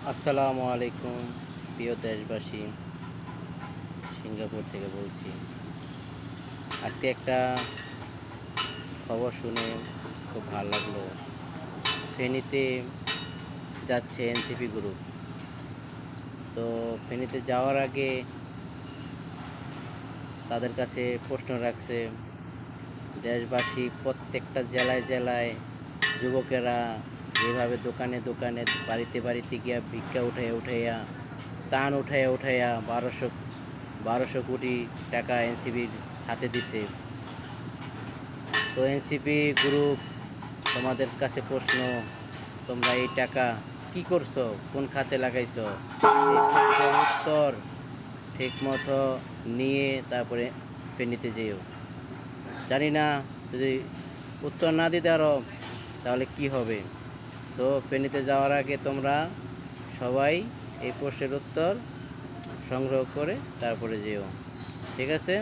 আসসালামু আলাইকুম প্রিয় দেশবাসী, সিঙ্গাপুর থেকে বলছি। আজকে একটা খবর শুনে খুব ভালো লাগলো। ফেনীতে যাচ্ছে এনসিপি গ্রুপ। তো ফেনীতে যাওয়ার আগে তাদের কাছে প্রশ্ন রাখছে দেশবাসী, প্রত্যেকটা জেলায় জেলায় যুবকেরা যেভাবে দোকানে দোকানে বাড়িতে বাড়িতে গিয়া ভিক্ষা উঠাইয়া টান উঠাইয়া 1200 কোটি টাকা এনসিপির হাতে দিছে। তো এনসিপি গ্রুপ, তোমাদের কাছে প্রশ্ন, তোমরা এই টাকা কি করছো, কোন খাতে লাগাইছো? এই প্রশ্নের উত্তর ঠিক মতো নিয়ে তারপরে ফেনীতে যেও। জানি না যদি উত্তর না দিতে পারো তাহলে কি হবে। তো ফেনীতে যাওয়ার আগে তোমরা সবাই এই প্রশ্নের উত্তর সংগ্রহ করে তারপরে যেও। ঠিক আছে?